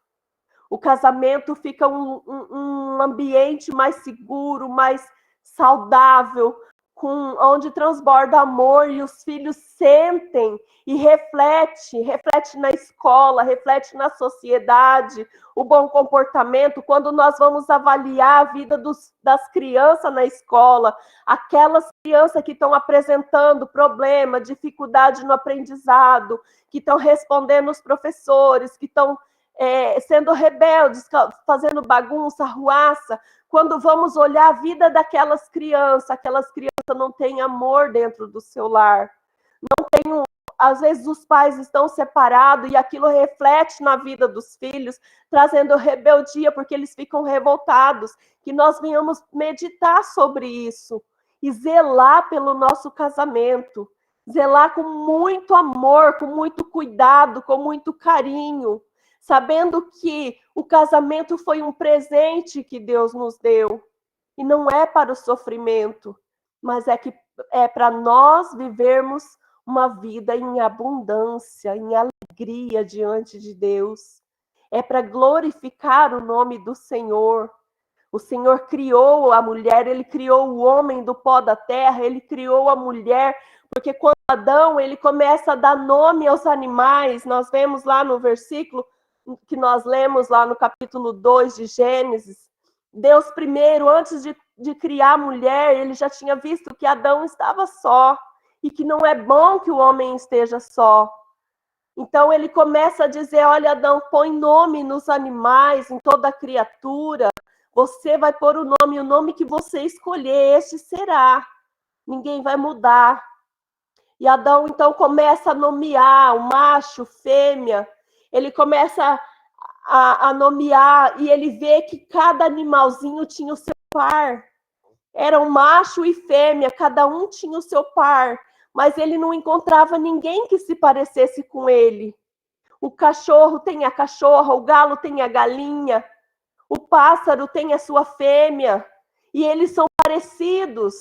O casamento fica um ambiente mais seguro, mais saudável, onde transborda amor e os filhos sentem e reflete na escola, reflete na sociedade, o bom comportamento. Quando nós vamos avaliar a vida das crianças na escola, aquelas crianças que estão apresentando problema, dificuldade no aprendizado, que estão respondendo os professores, que estão sendo rebeldes, fazendo bagunça, arruaça. Quando vamos olhar a vida daquelas crianças não têm amor dentro do seu lar. Não tem, às vezes os pais estão separados e aquilo reflete na vida dos filhos, trazendo rebeldia, porque eles ficam revoltados. Que nós venhamos meditar sobre isso e zelar pelo nosso casamento. Zelar com muito amor, com muito cuidado, com muito carinho, sabendo que o casamento foi um presente que Deus nos deu. E não é para o sofrimento, mas é para nós vivermos uma vida em abundância, em alegria diante de Deus. É para glorificar o nome do Senhor. O Senhor criou a mulher, ele criou o homem do pó da terra, ele criou a mulher, porque quando Adão, ele começa a dar nome aos animais, nós vemos lá no versículo que nós lemos lá no capítulo 2 de Gênesis, Deus primeiro, antes de criar a mulher, ele já tinha visto que Adão estava só, e que não é bom que o homem esteja só. Então ele começa a dizer: olha, Adão, põe nome nos animais, em toda criatura, você vai pôr o nome que você escolher, este será, ninguém vai mudar. E Adão então começa a nomear o macho, fêmea, ele começa a nomear, e ele vê que cada animalzinho tinha o seu par. Era um macho e fêmea, cada um tinha o seu par, mas ele não encontrava ninguém que se parecesse com ele. O cachorro tem a cachorra, o galo tem a galinha, o pássaro tem a sua fêmea, e eles são parecidos.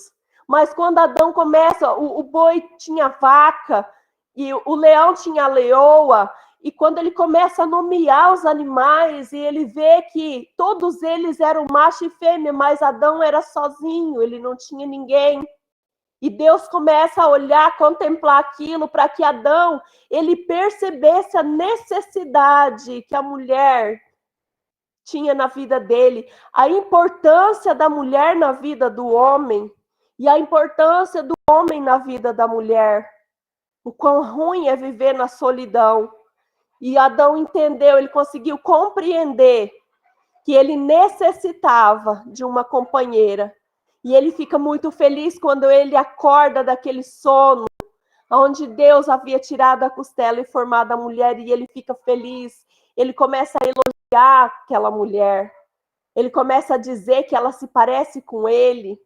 Mas quando Adão começa, o boi tinha vaca, e o leão tinha a leoa, e quando ele começa a nomear os animais, e ele vê que todos eles eram macho e fêmea, mas Adão era sozinho, ele não tinha ninguém. E Deus começa a olhar, contemplar aquilo, para que Adão, ele percebesse a necessidade que a mulher tinha na vida dele, a importância da mulher na vida do homem, e a importância do homem na vida da mulher. O quão ruim é viver na solidão. E Adão entendeu, ele conseguiu compreender que ele necessitava de uma companheira. E ele fica muito feliz quando ele acorda daquele sono, onde Deus havia tirado a costela e formado a mulher, e ele fica feliz. Ele começa a elogiar aquela mulher. Ele começa a dizer que ela se parece com ele,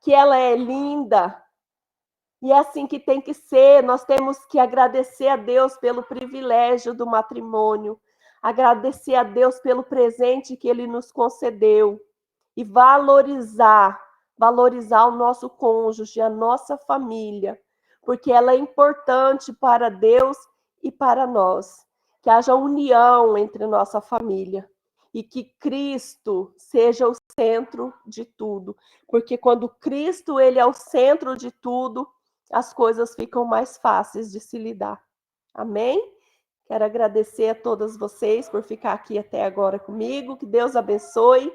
que ela é linda. E é assim que tem que ser. Nós temos que agradecer a Deus pelo privilégio do matrimônio, agradecer a Deus pelo presente que Ele nos concedeu e valorizar o nosso cônjuge, a nossa família, porque ela é importante para Deus e para nós. Que haja união entre nossa família e que Cristo seja o centro de tudo, porque quando Cristo ele é o centro de tudo, as coisas ficam mais fáceis de se lidar. Amém? Quero agradecer a todas vocês por ficar aqui até agora comigo. Que Deus abençoe. O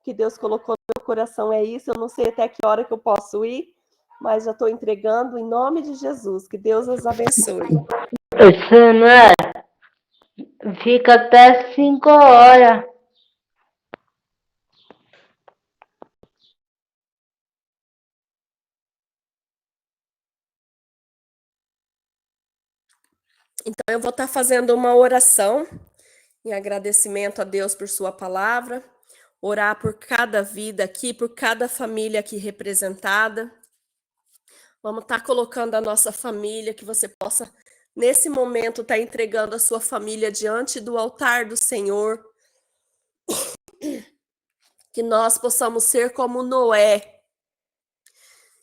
que Deus colocou no meu coração é isso. Eu não sei até que hora que eu posso ir, mas já estou entregando em nome de Jesus. Que Deus os abençoe. Samuel, fica até 5 horas. Então, eu vou estar fazendo uma oração em agradecimento a Deus por sua palavra, orar por cada vida aqui, por cada família aqui representada. Vamos estar colocando a nossa família, que você possa, nesse momento, estar entregando a sua família diante do altar do Senhor. Que nós possamos ser como Noé,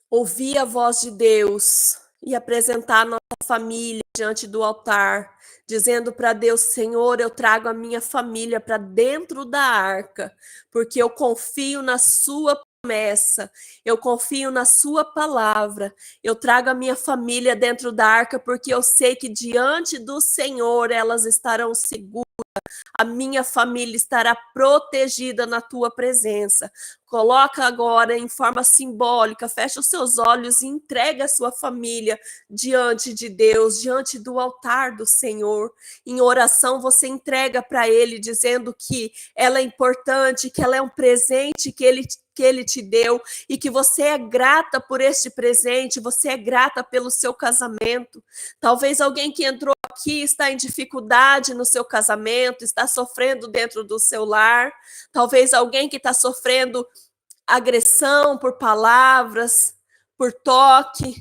ouvir a voz de Deus e apresentar a nossa família diante do altar, dizendo para Deus: Senhor, eu trago a minha família para dentro da arca, porque eu confio na sua promessa, eu confio na sua palavra, eu trago a minha família dentro da arca, porque eu sei que diante do Senhor elas estarão seguras, a minha família estará protegida na tua presença. Coloca agora em forma simbólica, fecha os seus olhos e entrega a sua família diante de Deus, diante do altar do Senhor. Em oração você entrega para Ele, dizendo que ela é importante, que ela é um presente que Ele te deu e que você é grata por este presente, você é grata pelo seu casamento. Talvez alguém que entrou aqui está em dificuldade no seu casamento, está sofrendo dentro do seu lar. Talvez alguém que está sofrendo agressão por palavras, por toque,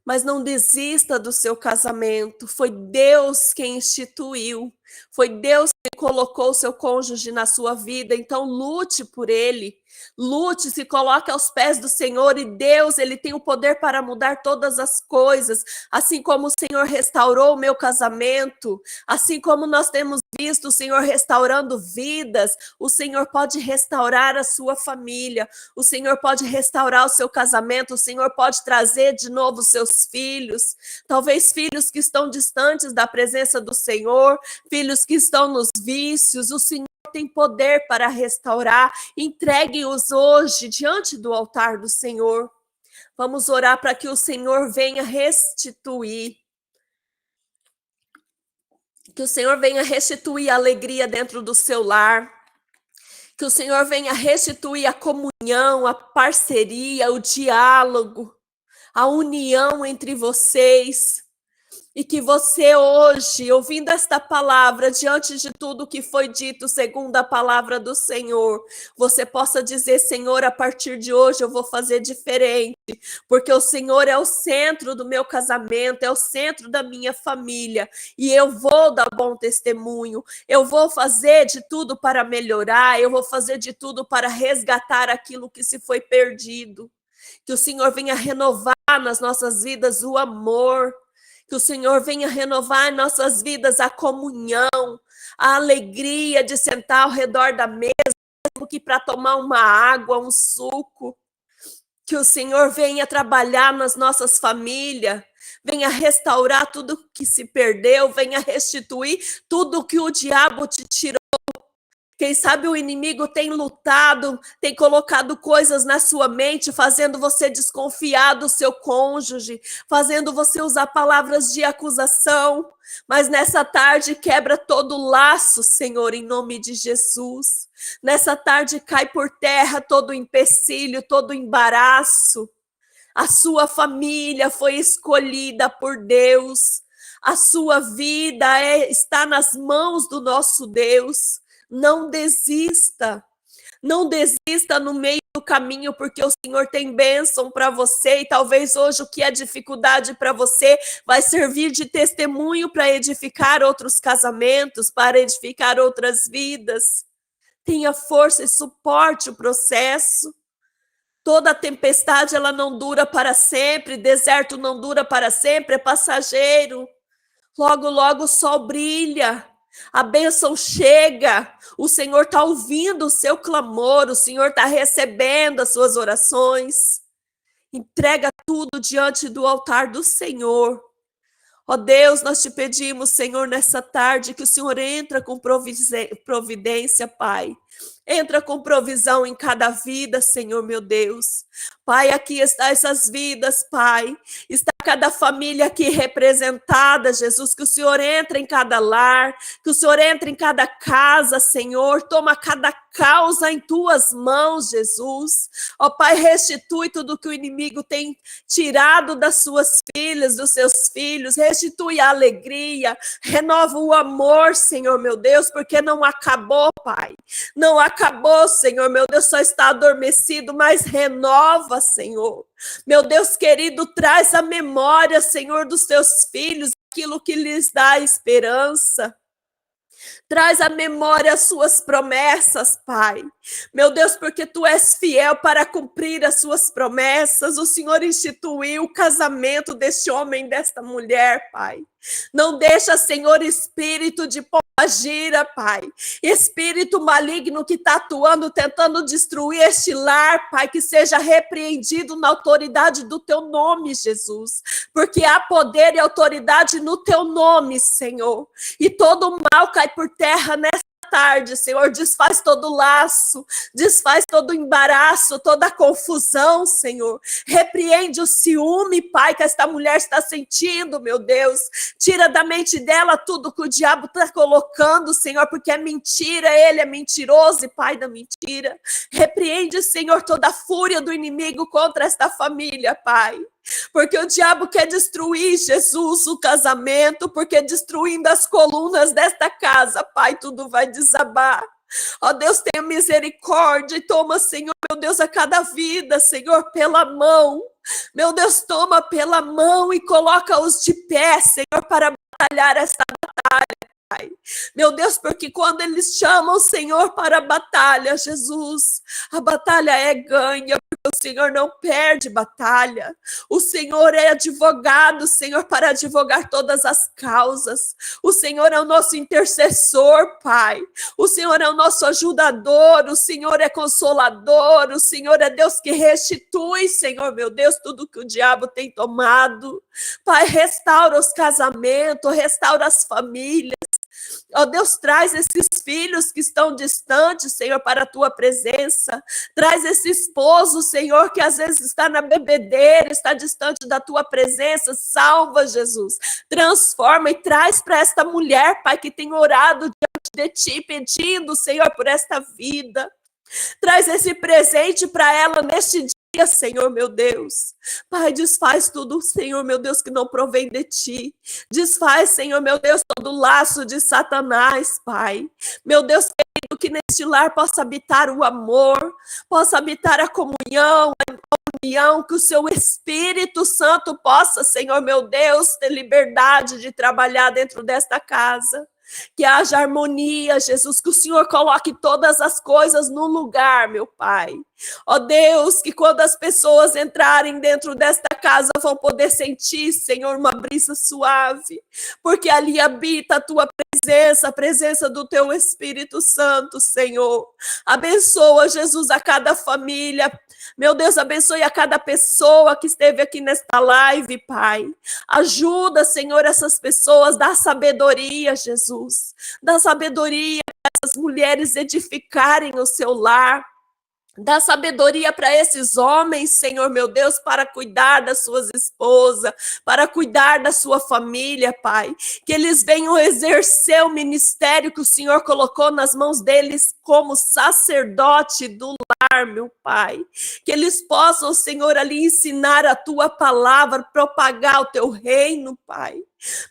mas não desista do seu casamento. Foi Deus quem instituiu, foi Deus quem colocou o seu cônjuge na sua vida, então lute por ele, lute, se coloque aos pés do Senhor, e Deus, ele tem o poder para mudar todas as coisas, assim como o Senhor restaurou o meu casamento, assim como nós temos visto o Senhor restaurando vidas, o Senhor pode restaurar a sua família, o Senhor pode restaurar o seu casamento, o Senhor pode trazer de novo os seus filhos, talvez filhos que estão distantes da presença do Senhor, filhos que estão nos vícios, o Senhor tem poder para restaurar. Entregue-os hoje diante do altar do Senhor. Vamos orar para que o Senhor venha restituir. Que o Senhor venha restituir a alegria dentro do seu lar. Que o Senhor venha restituir a comunhão, a parceria, o diálogo, a união entre vocês. E que você hoje, ouvindo esta palavra, diante de tudo que foi dito segundo a palavra do Senhor, você possa dizer: Senhor, a partir de hoje eu vou fazer diferente, porque o Senhor é o centro do meu casamento, é o centro da minha família, e eu vou dar bom testemunho, eu vou fazer de tudo para melhorar, eu vou fazer de tudo para resgatar aquilo que se foi perdido. Que o Senhor venha renovar nas nossas vidas o amor, que o Senhor venha renovar em nossas vidas a comunhão, a alegria de sentar ao redor da mesa, mesmo que para tomar uma água, um suco. Que o Senhor venha trabalhar nas nossas famílias, venha restaurar tudo que se perdeu, venha restituir tudo que o diabo te tirou. Quem sabe o inimigo tem lutado, tem colocado coisas na sua mente, fazendo você desconfiar do seu cônjuge, fazendo você usar palavras de acusação. Mas nessa tarde quebra todo laço, Senhor, em nome de Jesus. Nessa tarde cai por terra todo empecilho, todo embaraço. A sua família foi escolhida por Deus. A sua vida está nas mãos do nosso Deus. Não desista, não desista no meio do caminho, porque o Senhor tem bênção para você, e talvez hoje o que é dificuldade para você vai servir de testemunho para edificar outros casamentos, para edificar outras vidas. Tenha força e suporte o processo. Toda tempestade, ela não dura para sempre, deserto não dura para sempre, é passageiro. Logo, logo o sol brilha. A bênção chega, o Senhor está ouvindo o seu clamor, o Senhor está recebendo as suas orações. Entrega tudo diante do altar do Senhor. Ó Deus, nós te pedimos, Senhor, nessa tarde, que o Senhor entra com providência, Pai. Entra com provisão em cada vida, Senhor, meu Deus. Pai, aqui está essas vidas, Pai. Está cada família aqui representada, Jesus. Que o Senhor entre em cada lar, que o Senhor entre em cada casa, Senhor. Toma cada causa em tuas mãos, Jesus. Ó Pai, restitui tudo que o inimigo tem tirado das suas filhas, dos seus filhos. Restitui a alegria, renova o amor, Senhor, meu Deus, porque não acabou, Pai. Não acabou, Senhor, meu Deus, só está adormecido, mas renova, Senhor. Meu Deus querido, traz a memória, Senhor, dos teus filhos, aquilo que lhes dá esperança. Traz à memória as suas promessas, Pai. Meu Deus, porque tu és fiel para cumprir as suas promessas. O Senhor instituiu o casamento deste homem e desta mulher, Pai. Não deixa, Senhor, espírito de pombagira, Pai. Espírito maligno que está atuando, tentando destruir este lar, Pai, que seja repreendido na autoridade do teu nome, Jesus. Porque há poder e autoridade no teu nome, Senhor. E todo mal cai por terra nessa tarde, Senhor. Desfaz todo laço, desfaz todo embaraço, toda confusão, Senhor. Repreende o ciúme, Pai, que esta mulher está sentindo, meu Deus. Tira da mente dela tudo que o diabo está colocando, Senhor, porque é mentira, ele é mentiroso e pai da mentira. Repreende, Senhor, toda a fúria do inimigo contra esta família, Pai. Porque o diabo quer destruir, Jesus, o casamento, porque destruindo as colunas desta casa, Pai, tudo vai desabar. Ó Deus, tenha misericórdia e toma, Senhor, meu Deus, a cada vida, Senhor, pela mão. Meu Deus, toma pela mão e coloca-os de pé, Senhor, para batalhar esta batalha, Pai. Meu Deus, porque quando eles chamam o Senhor para a batalha, Jesus, a batalha é ganha, porque o Senhor não perde batalha. O Senhor é advogado, Senhor, para advogar todas as causas. O Senhor é o nosso intercessor, Pai. O Senhor é o nosso ajudador, o Senhor é consolador, o Senhor é Deus que restitui, Senhor, meu Deus, tudo que o diabo tem tomado. Pai, restaura os casamentos, restaura as famílias. Ó Deus, traz esses filhos que estão distantes, Senhor, para a tua presença. Traz esse esposo, Senhor, que às vezes está na bebedeira, está distante da tua presença. Salva, Jesus. Transforma e traz para esta mulher, Pai, que tem orado diante de ti, pedindo, Senhor, por esta vida. Traz esse presente para ela neste dia, Senhor meu Deus. Pai, desfaz tudo, Senhor meu Deus, que não provém de ti. Desfaz, Senhor meu Deus, todo laço de Satanás, Pai. Meu Deus querido, que neste lar possa habitar o amor, possa habitar a comunhão, que o seu Espírito Santo possa, Senhor meu Deus, ter liberdade de trabalhar dentro desta casa. Que haja harmonia, Jesus, que o Senhor coloque todas as coisas no lugar, meu Pai. Ó Deus, que quando as pessoas entrarem dentro desta casa vão poder sentir, Senhor, uma brisa suave, porque ali habita a tua presença, a presença do teu Espírito Santo, Senhor. Abençoa, Jesus, a cada família. Meu Deus, abençoe a cada pessoa que esteve aqui nesta live, Pai. Ajuda, Senhor, essas pessoas, dá sabedoria, Jesus. Dá sabedoria para essas mulheres edificarem o seu lar. Dá sabedoria para esses homens, Senhor meu Deus, para cuidar das suas esposas, para cuidar da sua família, Pai. Que eles venham exercer o ministério que o Senhor colocou nas mãos deles como sacerdote do lar, meu Pai. Que eles possam, Senhor, ali ensinar a tua palavra, propagar o teu reino, Pai.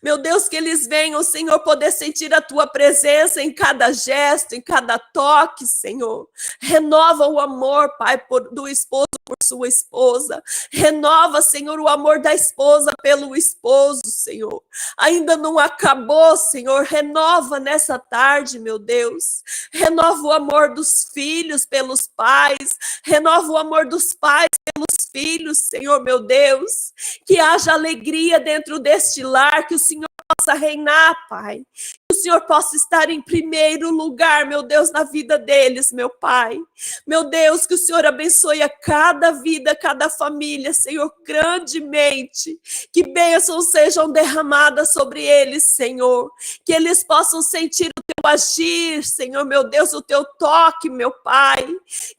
Meu Deus, que eles venham, Senhor, poder sentir a tua presença em cada gesto, em cada toque, Senhor. Renova o amor, Pai, do esposo por sua esposa. Renova, Senhor, o amor da esposa pelo esposo, Senhor. Ainda não acabou, Senhor. Renova nessa tarde, meu Deus. Renova o amor dos filhos pelos pais. Renova o amor dos pais pelos filhos, Senhor, meu Deus. Que haja alegria dentro deste lar, que o Senhor possa reinar, Pai. Que o Senhor possa estar em primeiro lugar, meu Deus, na vida deles, meu Pai. Meu Deus, que o Senhor abençoe a cada vida, cada família, Senhor, grandemente. Que bênçãos sejam derramadas sobre eles, Senhor. Que eles possam sentir o teu agir, Senhor, meu Deus, o teu toque, meu Pai.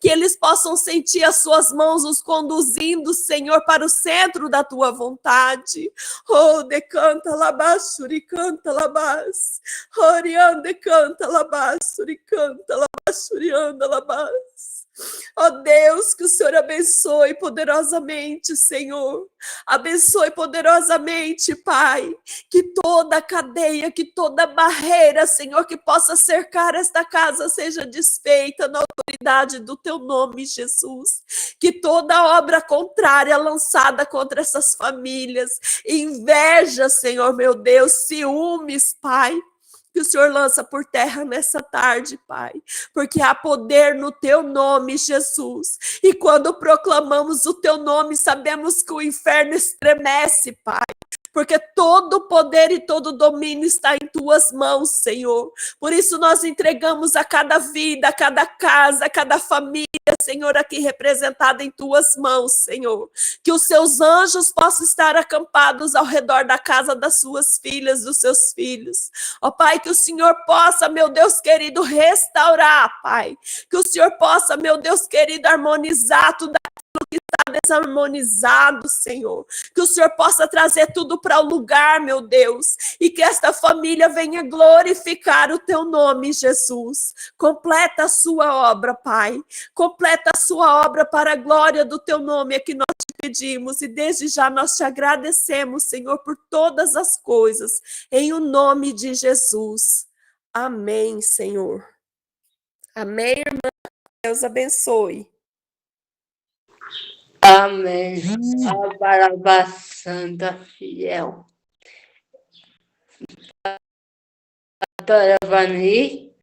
Que eles possam sentir as suas mãos os conduzindo, Senhor, para o centro da tua vontade. Oh, decanta labás, suricanta labás. Oriande canta labás, suricanta labás, surianda labás. Ó Deus, que o Senhor abençoe poderosamente, Senhor. Abençoe poderosamente, Pai. Que toda cadeia, que toda barreira, Senhor, que possa cercar esta casa seja desfeita na autoridade do teu nome, Jesus. Que toda obra contrária lançada contra essas famílias, inveja, Senhor, meu Deus, ciúmes, Pai, que o Senhor lança por terra nessa tarde, Pai, porque há poder no teu nome, Jesus, e quando proclamamos o teu nome, sabemos que o inferno estremece, Pai, porque todo o poder e todo o domínio está em tuas mãos, Senhor. Por isso nós entregamos a cada vida, a cada casa, a cada família, Senhor, aqui representada em tuas mãos, Senhor. Que os seus anjos possam estar acampados ao redor da casa das suas filhas, dos seus filhos. Ó Pai, que o Senhor possa, meu Deus querido, restaurar, Pai. Que o Senhor possa, meu Deus querido, harmonizar tudo aquilo que está desarmonizado, Senhor. Que o Senhor possa trazer tudo para o lugar, meu Deus. E que esta família venha glorificar o teu nome, Jesus. Completa a sua obra, Pai. Completa a sua obra para a glória do teu nome, é que nós te pedimos. E desde já nós te agradecemos, Senhor, por todas as coisas. Em o nome de Jesus. Amém, Senhor. Amém, irmã. Deus abençoe. Amém. A palavra santa, fiel. Doutora Vani,